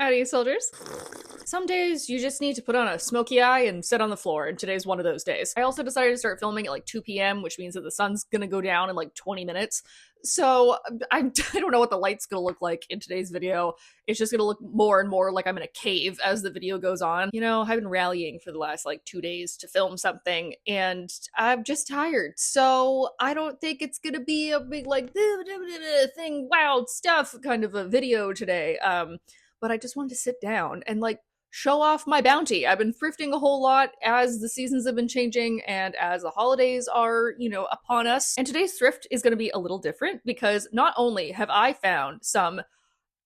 Howdy, soldiers. Some days you just need to put on a smoky eye and sit on the floor, and today's one of those days. I also decided to start filming at like 2 p.m., which means that the sun's gonna go down in like 20 minutes. So I don't know what the light's gonna look like in today's video. It's just gonna look more and more like I'm in a cave as the video goes on. You know, I've been rallying for the last like 2 days to film something, and I'm just tired. So I don't think it's gonna be a big like thing, wow, stuff kind of a video today. But I just wanted to sit down and like show off my bounty. I've been thrifting a whole lot as the seasons have been changing and as the holidays are, upon us. And today's thrift is going to be a little different because not only have I found some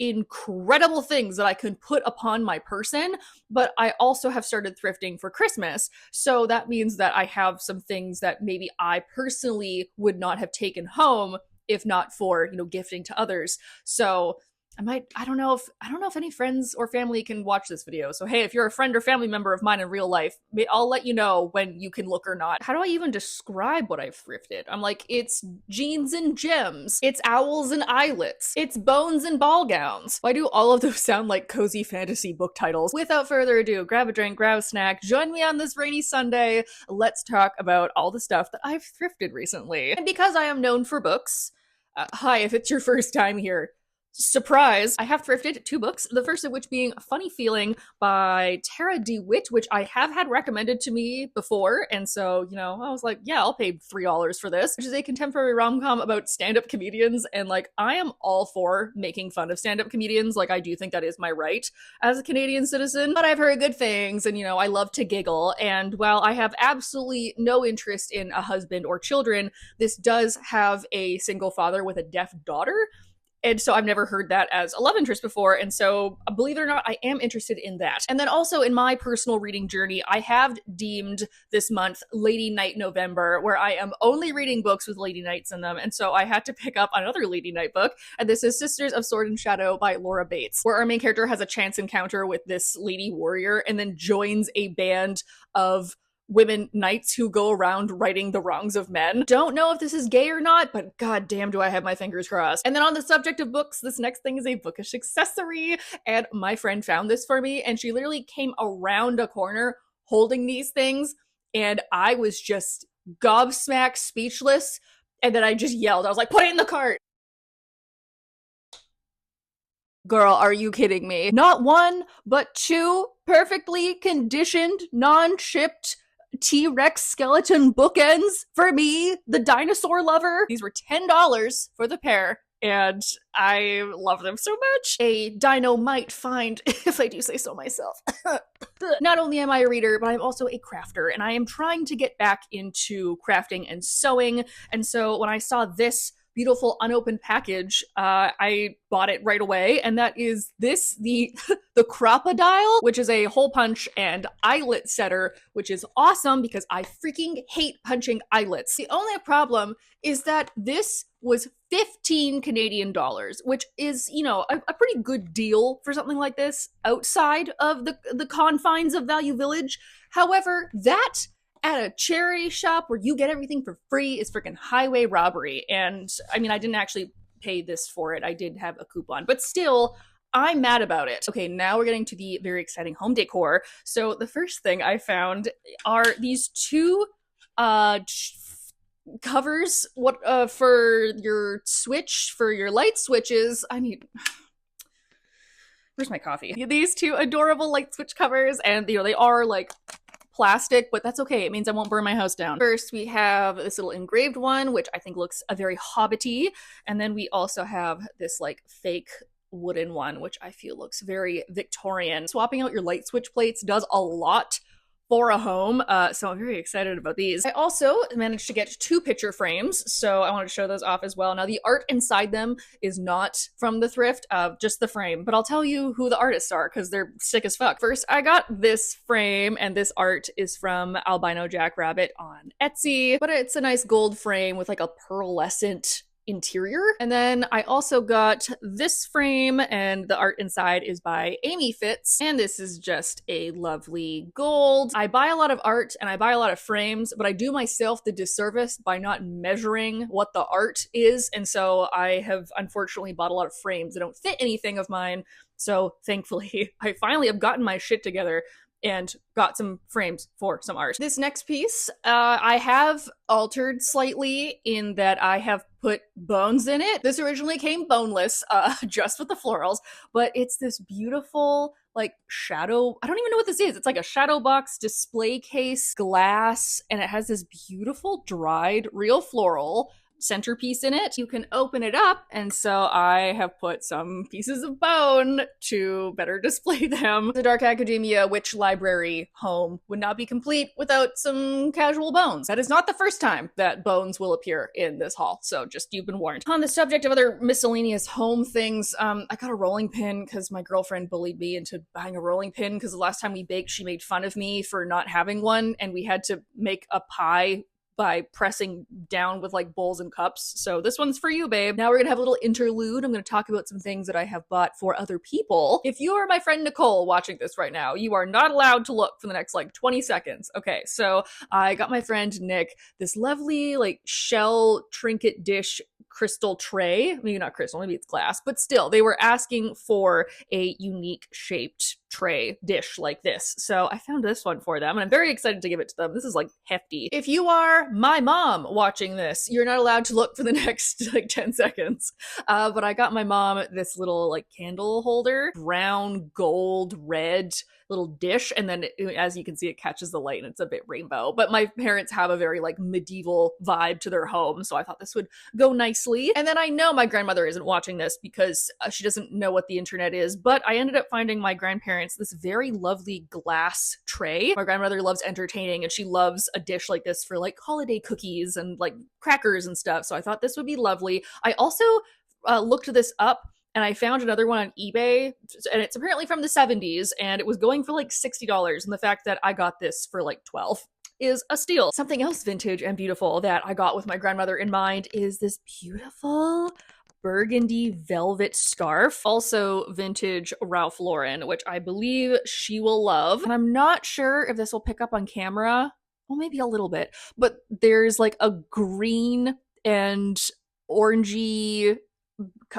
incredible things that I can put upon my person, but I also have started thrifting for Christmas. So that means that I have some things that maybe I personally would not have taken home if not for, gifting to others. So I don't know if any friends or family can watch this video. So hey, if you're a friend or family member of mine in real life, I'll let you know when you can look or not. How do I even describe what I've thrifted? I'm like, it's jeans and gems. It's owls and eyelets. It's bones and ball gowns. Why do all of those sound like cozy fantasy book titles? Without further ado, grab a drink, grab a snack, join me on this rainy Sunday. Let's talk about all the stuff that I've thrifted recently. And because I am known for books, hi, if it's your first time here, surprise, I have thrifted 2 books, the first of which being Funny Feeling by Tara DeWitt, which I have had recommended to me before, and so, I was like, yeah, I'll pay $3 for this, which is a contemporary rom-com about stand-up comedians, and like, I am all for making fun of stand-up comedians, like, I do think that is my right as a Canadian citizen, but I've heard good things, and I love to giggle, and while I have absolutely no interest in a husband or children, this does have a single father with a deaf daughter. And so I've never heard that as a love interest before. And so, believe it or not, I am interested in that. And then also in my personal reading journey, I have deemed this month Lady Night November, where I am only reading books with lady knights in them. And so I had to pick up another Lady Night book. And this is Sisters of Sword and Shadow by Laura Bates, where our main character has a chance encounter with this lady warrior and then joins a band of women knights who go around righting the wrongs of men. Don't know if this is gay or not, but goddamn do I have my fingers crossed. And then on the subject of books, this next thing is a bookish accessory, and my friend found this for me, and she literally came around a corner holding these things, and I was just gobsmacked, speechless, and then I just yelled. I was like, put it in the cart! Girl, are you kidding me? Not 1, but 2 perfectly conditioned, non-shipped T-Rex skeleton bookends for me, the dinosaur lover. These were $10 for the pair, and I love them so much. A dino might find, if I do say so myself. Not only am I a reader, but I'm also a crafter, and I am trying to get back into crafting and sewing, and so when I saw this beautiful unopened package, I bought it right away, and that is the Crocodile, which is a hole punch and eyelet setter, which is awesome because I freaking hate punching eyelets. The only problem is that this was 15 Canadian dollars, which is, a pretty good deal for something like this outside of the confines of Value Village. However, that at a charity shop where you get everything for free is freaking highway robbery. And I mean, I didn't actually pay this for it. I did have a coupon, but still, I'm mad about it. Okay, now we're getting to the very exciting home decor. So the first thing I found are these 2 covers for your switch, for your light switches. Where's my coffee? These 2 adorable light switch covers, and they are like plastic, but that's okay. It means I won't burn my house down. First, we have this little engraved one, which I think looks a very hobbity. And then we also have this like fake wooden one, which I feel looks very Victorian. Swapping out your light switch plates does a lot for a home, so I'm very excited about these. I also managed to get 2 picture frames, so I wanted to show those off as well. Now, the art inside them is not from the thrift, just the frame, but I'll tell you who the artists are, because they're sick as fuck. First, I got this frame, and this art is from Albino Jackrabbit on Etsy, but it's a nice gold frame with like a pearlescent interior. And then I also got this frame, and the art inside is by Amy Fitz, and this is just a lovely gold. I buy a lot of art and I buy a lot of frames, but I do myself the disservice by not measuring what the art is, and so I have unfortunately bought a lot of frames that don't fit anything of mine. So thankfully I finally have gotten my shit together and got some frames for some art. This next piece, I have altered slightly in that I have put bones in it. This originally came boneless, just with the florals, but it's this beautiful, like, shadow, I don't even know what this is. It's like a shadow box display case glass, and it has this beautiful dried real floral centerpiece in it. You can open it up, and so I have put some pieces of bone to better display them. The Dark Academia Witch Library home would not be complete without some casual bones. That is not the first time that bones will appear in this haul, so just you've been warned. On the subject of other miscellaneous home things, I got a rolling pin because my girlfriend bullied me into buying a rolling pin because the last time we baked, she made fun of me for not having one, and we had to make a pie by pressing down with like bowls and cups. So this one's for you, babe. Now we're gonna have a little interlude. I'm gonna talk about some things that I have bought for other people. If you are my friend Nicole watching this right now, you are not allowed to look for the next like 20 seconds. Okay, so I got my friend Nick this lovely like shell trinket dish crystal tray. Maybe not crystal, maybe it's glass, but still, they were asking for a unique shaped tray dish like this. So I found this one for them, and I'm very excited to give it to them. This is like hefty. If you are my mom watching this, you're not allowed to look for the next like 10 seconds. But I got my mom this little like candle holder, brown, gold, red little dish, and then as you can see, it catches the light and it's a bit rainbow. But my parents have a very like medieval vibe to their home, so I thought this would go nicely. And then I know my grandmother isn't watching this because she doesn't know what the internet is, but I ended up finding my grandparents this very lovely glass tray. My grandmother loves entertaining, and she loves a dish like this for like holiday cookies and like crackers and stuff, so I thought this would be lovely. I also looked this up, and I found another one on eBay, and it's apparently from the 70s, and it was going for like $60, and the fact that I got this for like $12 is a steal. Something else vintage and beautiful that I got with my grandmother in mind is this beautiful burgundy velvet scarf, also vintage Ralph Lauren, which I believe she will love. And I'm not sure if this will pick up on camera, well, maybe a little bit, but there's like a green and orangey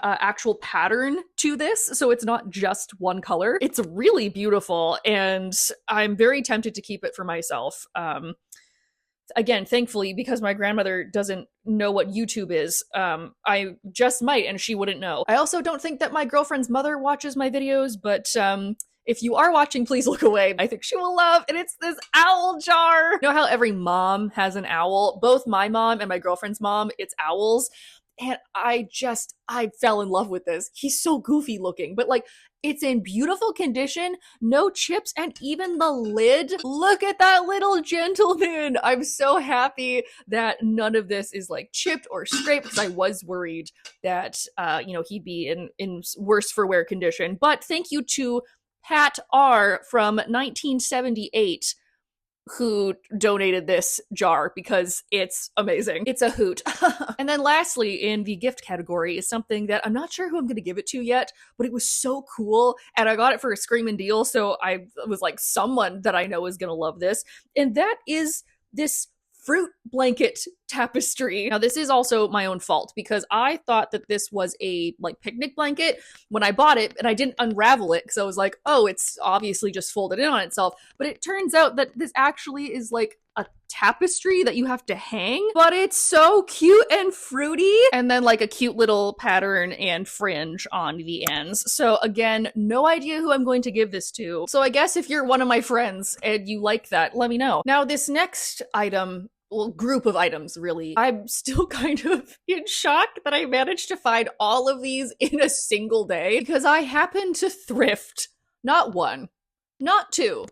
actual pattern to this, so it's not just one color. It's really beautiful, and I'm very tempted to keep it for myself. Again, thankfully, because my grandmother doesn't know what YouTube is, I just might, and she wouldn't know. I also don't think that my girlfriend's mother watches my videos, but if you are watching, please look away. I think she will love, and it's this owl jar. You know how every mom has an owl? Both my mom and my girlfriend's mom, it's owls. And I fell in love with this. He's so goofy looking, but like, it's in beautiful condition, no chips, and even the lid. Look at that little gentleman. I'm so happy that none of this is like chipped or scraped, because I was worried that, he'd be in worse for wear condition. But thank you to Pat R from 1978, who donated this jar, because it's amazing. It's a hoot. And then lastly, in the gift category, is something that I'm not sure who I'm going to give it to yet, but it was so cool, and I got it for a screaming deal, so I was like, someone that I know is going to love this, and that is this fruit blanket tapestry. Now, this is also my own fault, because I thought that this was a like picnic blanket when I bought it, and I didn't unravel it because I was like, oh, it's obviously just folded in on itself. But it turns out that this actually is like a tapestry that you have to hang, but it's so cute and fruity, and then like a cute little pattern and fringe on the ends. So again, no idea who I'm going to give this to. So I guess if you're one of my friends and you like that, let me know. Now, this next item, well, group of items, really, I'm still kind of in shock that I managed to find all of these in a single day, because I happened to thrift not one, not two,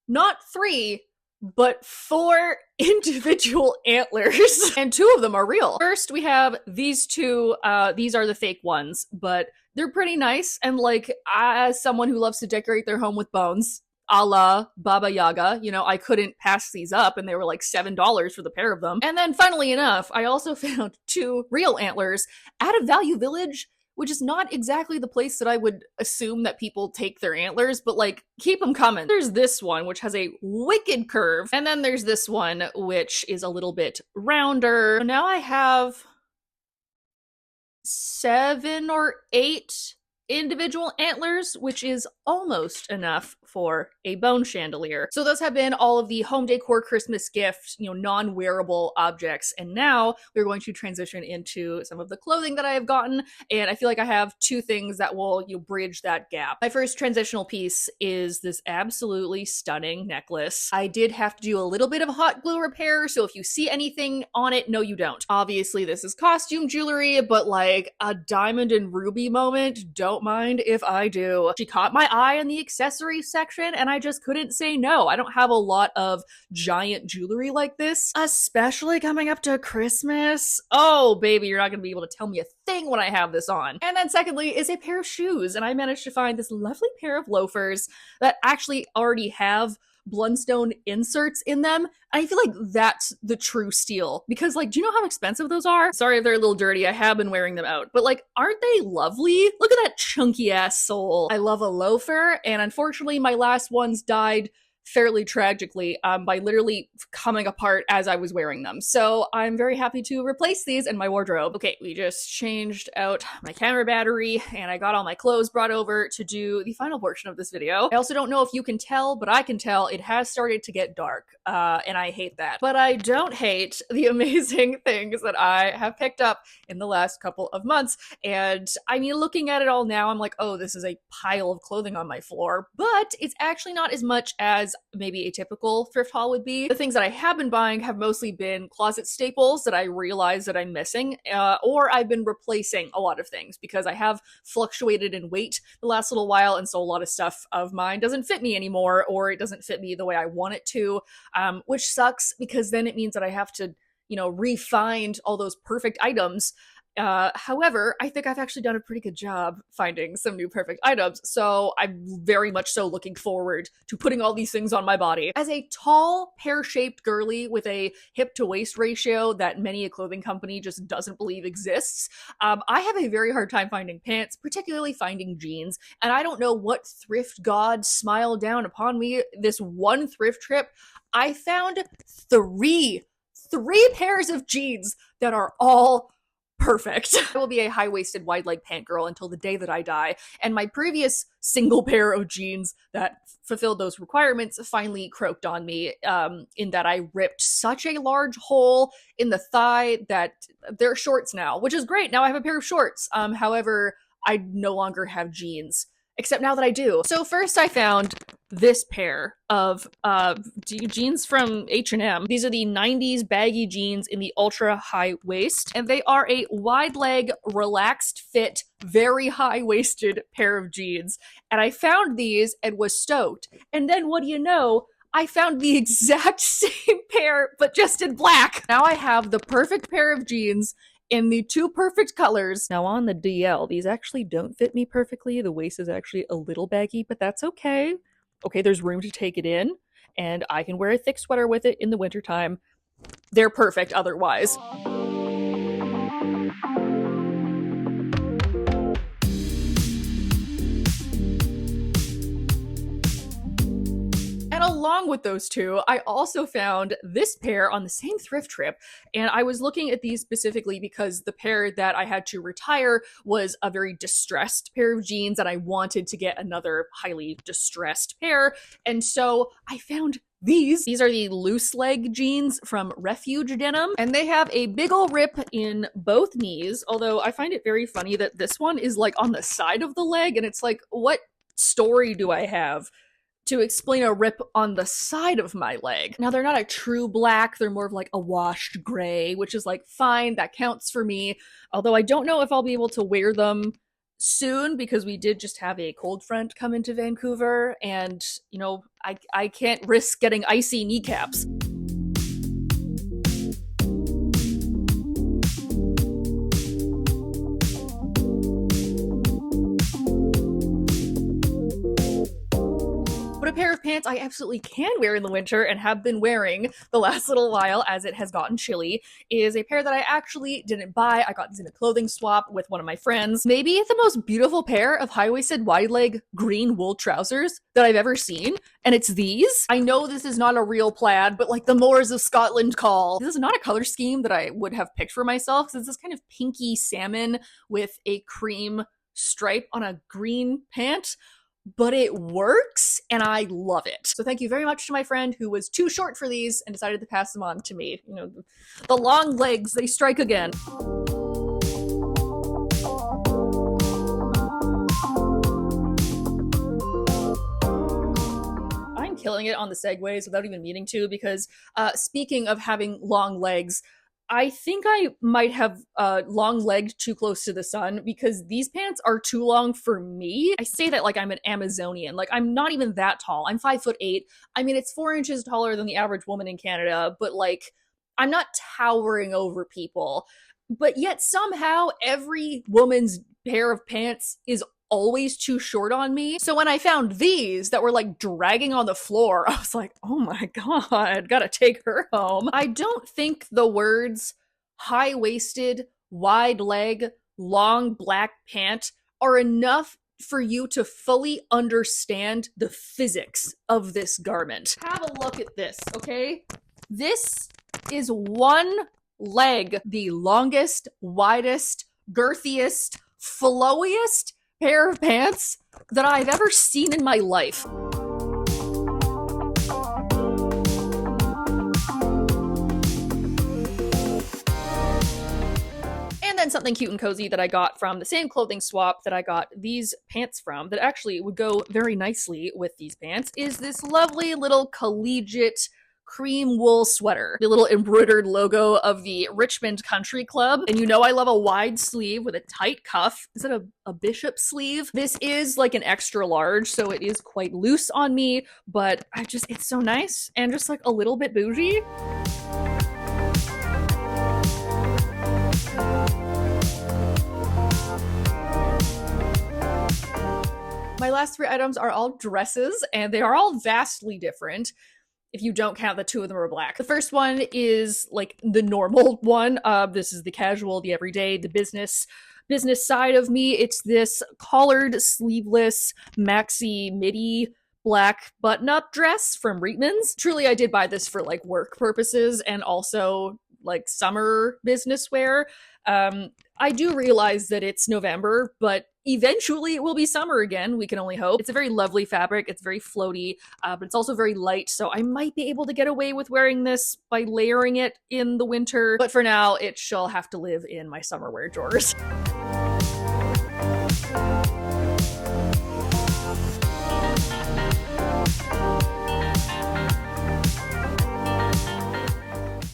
not three, but 4 individual antlers, and 2 of them are real. First, we have these 2. These are the fake ones, but they're pretty nice, and like, as someone who loves to decorate their home with bones, a la Baba Yaga. You know, I couldn't pass these up, and they were like $7 for the pair of them. And then, funnily enough, I also found 2 real antlers at a Value Village, which is not exactly the place that I would assume that people take their antlers, but like, keep them coming. There's this one, which has a wicked curve, and then there's this one, which is a little bit rounder. So now I have 7 or 8 individual antlers, which is almost enough for a bone chandelier. So those have been all of the home decor Christmas gift, non-wearable objects. And now we're going to transition into some of the clothing that I have gotten. And I feel like I have 2 things that will bridge that gap. My first transitional piece is this absolutely stunning necklace. I did have to do a little bit of hot glue repair, so if you see anything on it, no you don't. Obviously this is costume jewelry, but like a diamond and ruby moment, don't mind if I do. She caught my eye in the accessory section and I just couldn't say no. I don't have a lot of giant jewelry like this, especially coming up to Christmas. Oh baby, you're not gonna be able to tell me a thing when I have this on. And then secondly is a pair of shoes, and I managed to find this lovely pair of loafers that actually already have Blundstone inserts in them. I feel like that's the true steal, because like, do you know how expensive those are? Sorry if they're a little dirty, I have been wearing them out, but like, aren't they lovely? Look at that chunky ass sole. I love a loafer, and unfortunately my last ones died fairly tragically by literally coming apart as I was wearing them. So I'm very happy to replace these in my wardrobe. Okay, we just changed out my camera battery and I got all my clothes brought over to do the final portion of this video. I also don't know if you can tell, but I can tell it has started to get dark, and I hate that. But I don't hate the amazing things that I have picked up in the last couple of months. And I mean, looking at it all now, I'm like, oh, this is a pile of clothing on my floor, but it's actually not as much as maybe a typical thrift haul would be. The things that I have been buying have mostly been closet staples that I realize that I'm missing, or I've been replacing a lot of things because I have fluctuated in weight the last little while, and so a lot of stuff of mine doesn't fit me anymore, or it doesn't fit me the way I want it to, which sucks because then it means that I have to, re-find all those perfect items. However, I think I've actually done a pretty good job finding some new perfect items, so I'm very much so looking forward to putting all these things on my body. As a tall, pear-shaped girly with a hip-to-waist ratio that many a clothing company just doesn't believe exists, I have a very hard time finding pants, particularly finding jeans, and I don't know what thrift god smiled down upon me this one thrift trip. I found three pairs of jeans that are all perfect. I will be a high-waisted, wide-leg pant girl until the day that I die, and my previous single pair of jeans that fulfilled those requirements finally croaked on me, in that I ripped such a large hole in the thigh that they're shorts now, which is great. Now I have a pair of shorts. However, I no longer have jeans, except now that I do. So first I found this pair of jeans from H&M. These are the 90s baggy jeans in the ultra high waist, and they are a wide leg, relaxed fit, very high waisted pair of jeans. And I found these and was stoked. And then what do you know? I found the exact same pair, but just in black. Now I have the perfect pair of jeans in the 2 perfect colors. Now on the DL, these actually don't fit me perfectly. The waist is actually a little baggy, but that's okay. Okay, there's room to take it in, and I can wear a thick sweater with it in the wintertime. They're perfect otherwise. And along with those 2, I also found this pair on the same thrift trip, and I was looking at these specifically because the pair that I had to retire was a very distressed pair of jeans, and I wanted to get another highly distressed pair, and so I found these. These are the loose leg jeans from Refuge Denim, and they have a big ol' rip in both knees, although I find it very funny that this one is like on the side of the leg, and it's like, what story do I have to explain a rip on the side of my leg? Now, they're not a true black, they're more of like a washed gray, which is like, fine, that counts for me. Although I don't know if I'll be able to wear them soon, because we did just have a cold front come into Vancouver, and, I can't risk getting icy kneecaps. But a pair of pants I absolutely can wear in the winter and have been wearing the last little while as it has gotten chilly is a pair that I actually didn't buy. I got these in a clothing swap with one of my friends. Maybe the most beautiful pair of high-waisted wide leg green wool trousers that I've ever seen, and it's these. I know this is not a real plaid, but like the moors of Scotland call. This is not a color scheme that I would have picked for myself because it's this kind of pinky salmon with a cream stripe on a green pant, but it works and I love it. So thank you very much to my friend who was too short for these and decided to pass them on to me. You know, the long legs, they strike again. I'm killing it on the segues without even meaning to because speaking of having long legs, I think I might have long legged too close to the sun because these pants are too long for me. I say that like I'm an Amazonian. Like I'm not even that tall. I'm 5'8". I mean, it's 4 inches taller than the average woman in Canada, but like I'm not towering over people. But yet somehow every woman's pair of pants is always too short on me. So when I found these that were like dragging on the floor, I was like, oh my God, gotta take her home. I don't think the words high-waisted, wide leg, long black pant are enough for you to fully understand the physics of this garment. Have a look at this, okay? This is one leg, the longest, widest, girthiest, flowiest pair of pants that I've ever seen in my life. And then something cute and cozy that I got from the same clothing swap that I got these pants from that actually would go very nicely with these pants is this lovely little collegiate cream wool sweater. The little embroidered logo of the Richmond Country Club. And you know I love a wide sleeve with a tight cuff. Is it a bishop sleeve? This is like an extra large, so it is quite loose on me, but it's so nice and just like a little bit bougie. My last 3 items are all dresses, and they are all vastly different if you don't count the 2 of them are black. The first one is like the normal one. This is the casual, the everyday, the business side of me. It's this collared, sleeveless, maxi midi black button-up dress from Reitman's. Truly, I did buy this for like work purposes and also like summer business wear. I do realize that it's November, but eventually it will be summer again. We can only hope. It's a very lovely fabric. It's very floaty, but it's also very light. So I might be able to get away with wearing this by layering it in the winter. But for now, it shall have to live in my summer wear drawers.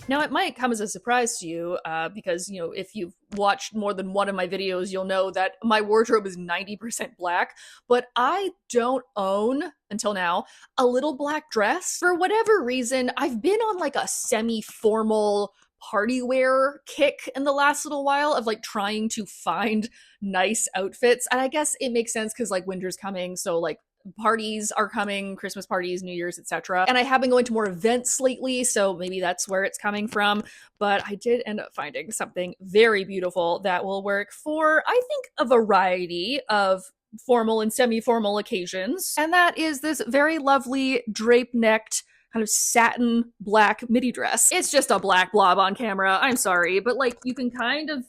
Now, it might come as a surprise to you because, you know, if you've watched more than one of my videos, you'll know that my wardrobe is 90% black, but I don't own, until now, a little black dress. For whatever reason, I've been on like a semi-formal party wear kick in the last little while of like trying to find nice outfits. And I guess it makes sense because like winter's coming, so like parties are coming, Christmas parties, New Year's, etc. And I have been going to more events lately, so maybe that's where it's coming from. But I did end up finding something very beautiful that will work for, I think, a variety of formal and semi-formal occasions. And that is this very lovely drape-necked kind of satin black midi dress. It's just a black blob on camera. I'm sorry, but like you can kind of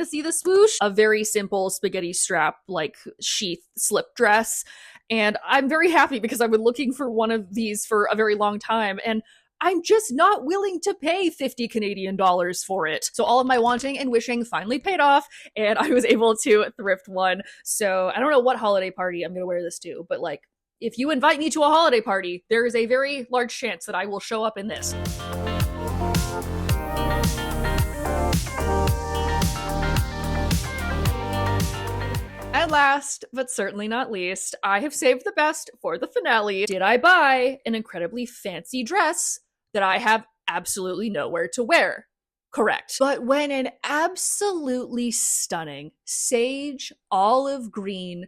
see the swoosh. A very simple spaghetti strap like sheath slip dress. And I'm very happy because I've been looking for one of these for a very long time, and I'm just not willing to pay 50 Canadian dollars for it. So all of my wanting and wishing finally paid off, and I was able to thrift one. So I don't know what holiday party I'm gonna wear this to, but like, if you invite me to a holiday party, there is a very large chance that I will show up in this. And last, but certainly not least, I have saved the best for the finale. Did I buy an incredibly fancy dress that I have absolutely nowhere to wear? Correct. But when an absolutely stunning sage olive green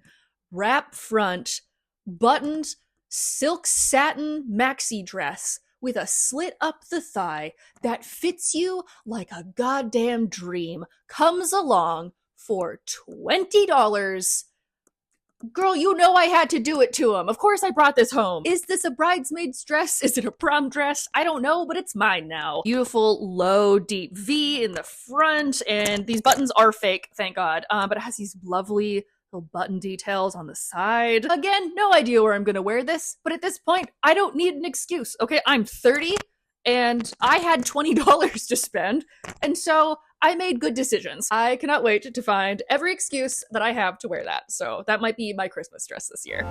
wrap front, buttoned silk satin maxi dress with a slit up the thigh that fits you like a goddamn dream comes along for $20. Girl, you know I had to do it to him. Of course I brought this home. Is this a bridesmaid's dress? Is it a prom dress? I don't know, but it's mine now. Beautiful, low, deep V in the front, and these buttons are fake, thank God. But it has these lovely little button details on the side. Again, no idea where I'm gonna wear this, but at this point, I don't need an excuse, okay? I'm 30, and I had $20 to spend, and so I made good decisions. I cannot wait to find every excuse that I have to wear that. So that might be my Christmas dress this year.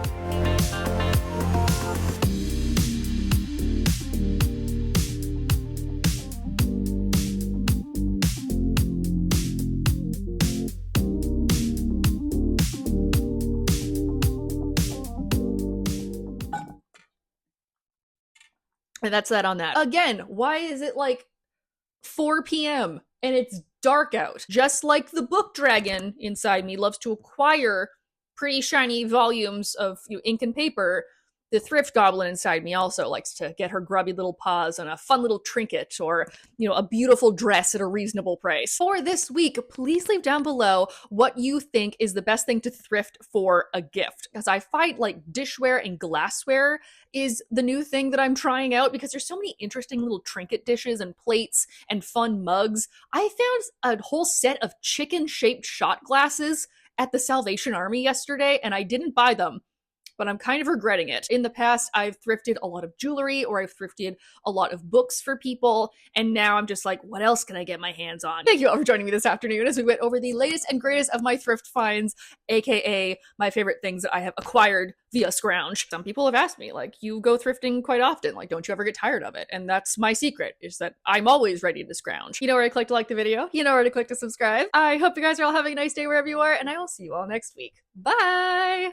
And that's that on that. Again, why is it like 4 p.m. and it's dark out? Just like the book dragon inside me loves to acquire pretty shiny volumes of ink and paper, the thrift goblin inside me also likes to get her grubby little paws on a fun little trinket or, a beautiful dress at a reasonable price. For this week, please leave down below what you think is the best thing to thrift for a gift. Because I find like dishware and glassware is the new thing that I'm trying out because there's so many interesting little trinket dishes and plates and fun mugs. I found a whole set of chicken-shaped shot glasses at the Salvation Army yesterday, and I didn't buy them, but I'm kind of regretting it. In the past, I've thrifted a lot of jewelry or I've thrifted a lot of books for people, and now I'm just like, what else can I get my hands on? Thank you all for joining me this afternoon as we went over the latest and greatest of my thrift finds, aka my favorite things that I have acquired via scrounge. Some people have asked me, like, you go thrifting quite often, like, don't you ever get tired of it? And that's my secret, is that I'm always ready to scrounge. You know where to click to like the video, you know where to click to subscribe. I hope you guys are all having a nice day wherever you are, and I will see you all next week. Bye!